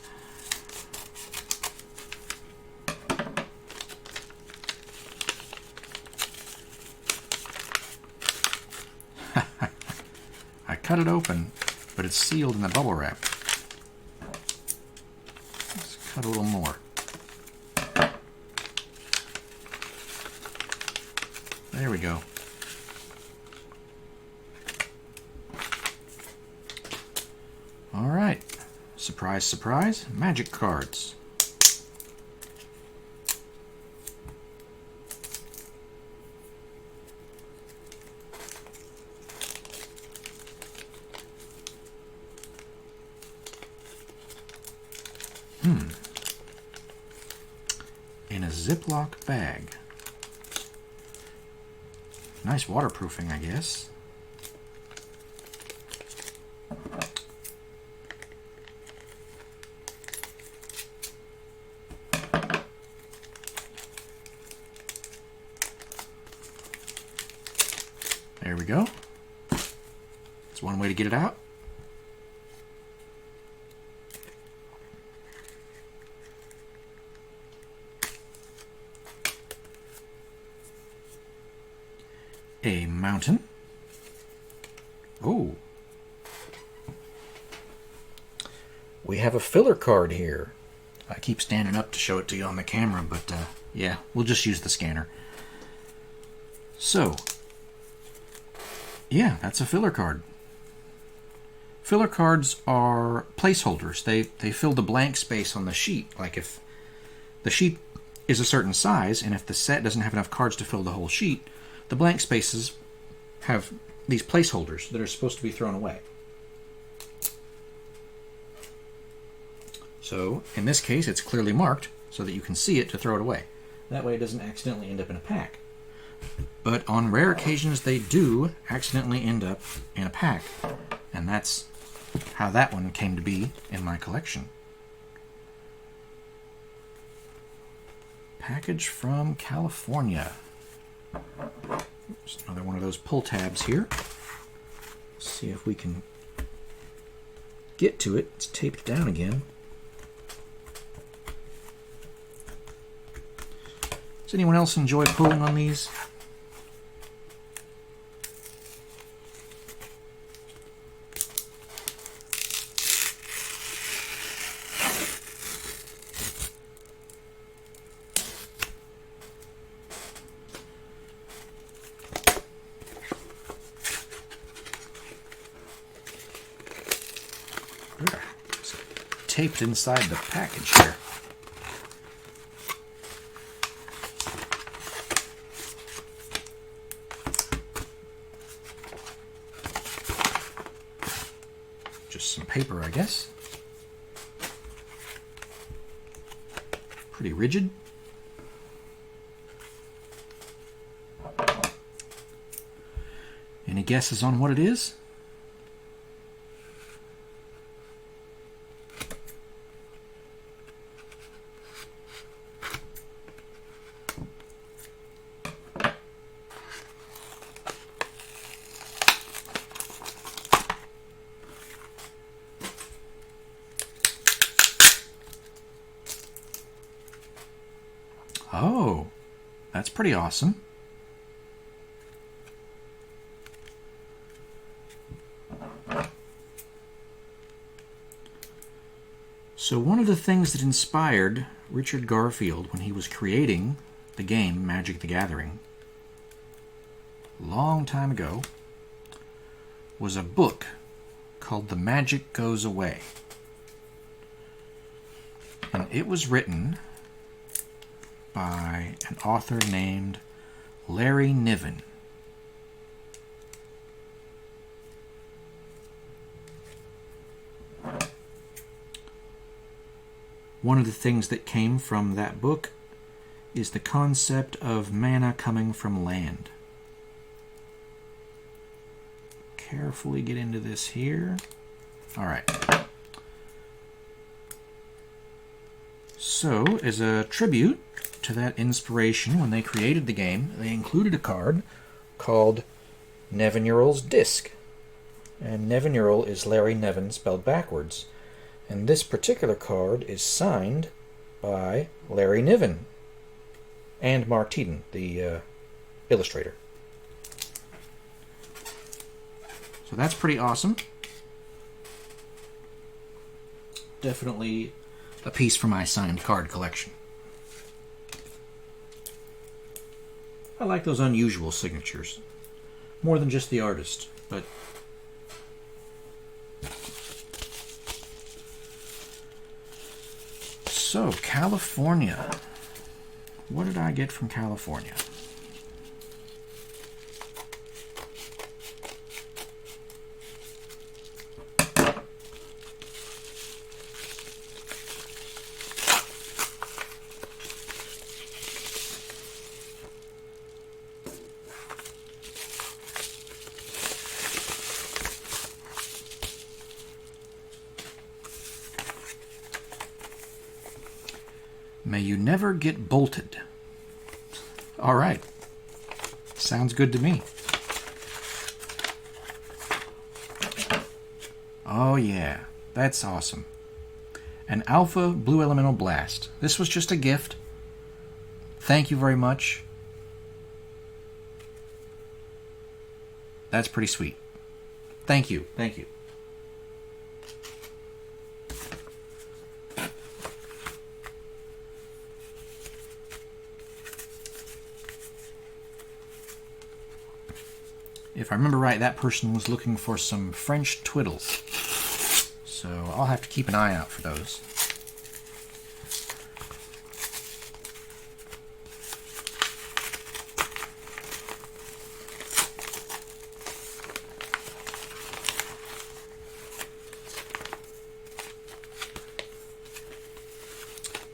I cut it open, but it's sealed in the bubble wrap. Let's cut a little more. There we go. All right. Surprise, surprise. Magic cards. In a Ziploc bag. Nice waterproofing, I guess. There we go. That's one way to get it out. A mountain. Oh. We have a filler card here. I keep standing up to show it to you on the camera, but yeah, we'll just use the scanner. So, yeah, that's a filler card. Filler cards are placeholders. They fill the blank space on the sheet. Like if the sheet is a certain size, and if the set doesn't have enough cards to fill the whole sheet, the blank spaces have these placeholders that are supposed to be thrown away. So, in this case, it's clearly marked so that you can see it to throw it away. That way it doesn't accidentally end up in a pack. But on rare occasions, they do accidentally end up in a pack. And that's how that one came to be in my collection. Package from California. There's another one of those pull tabs here. Let's see if we can get to it. It's taped down again. Does anyone else enjoy pulling on these? It's taped inside the package here. Just some paper, I guess. Pretty rigid. Any guesses on what it is? pretty awesome. So one of the things that inspired Richard Garfield when he was creating the game Magic the Gathering a long time ago was a book called The Magic Goes Away. And it was written by an author named Larry Niven. One of the things that came from that book is the concept of mana coming from land. Carefully get into this here. All right. So, as a tribute to that inspiration, when they created the game, they included a card called Nevinural's Disc. And Nevinural is Larry Niven spelled backwards. And this particular card is signed by Larry Niven and Mark Teeden, the illustrator. So that's pretty awesome. Definitely a piece for my signed card collection. I like those unusual signatures. More than just the artist, but... So, California. What did I get from California? May you never get bolted. All right. Sounds good to me. Oh yeah, that's awesome. An Alpha Blue Elemental Blast. This was just a gift. Thank you very much. That's pretty sweet. Thank you. Thank you. If I remember right, that person was looking for some French twiddles. So I'll have to keep an eye out for those.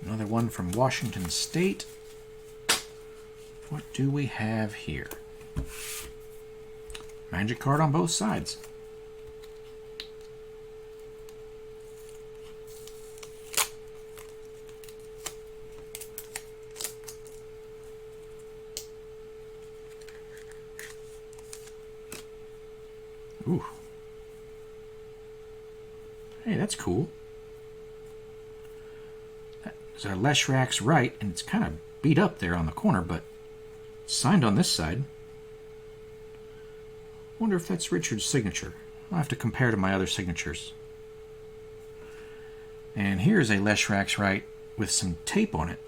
Another one from Washington State. What do we have here? Magic card on both sides. Ooh. Hey, that's cool. That's our Leshrax's right, and it's kind of beat up there on the corner, but signed on this side. Wonder if that's Richard's signature. I'll have to compare to my other signatures. And here's a Leshrax's right with some tape on it.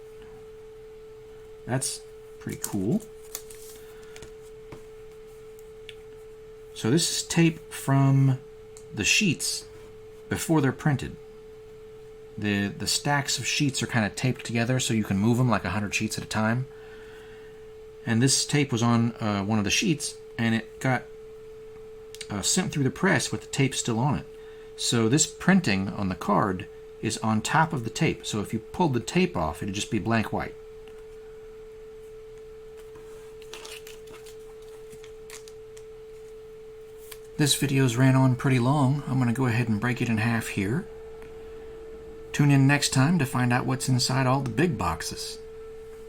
That's pretty cool. So this is tape from the sheets before they're printed. The stacks of sheets are kind of taped together so you can move them like 100 sheets at a time. And this tape was on one of the sheets, and it got sent through the press with the tape still on it. So this printing on the card is on top of the tape. So if you pulled the tape off, it'd just be blank white. This video's ran on pretty long. I'm going to go ahead and break it in half here. Tune in next time to find out what's inside all the big boxes.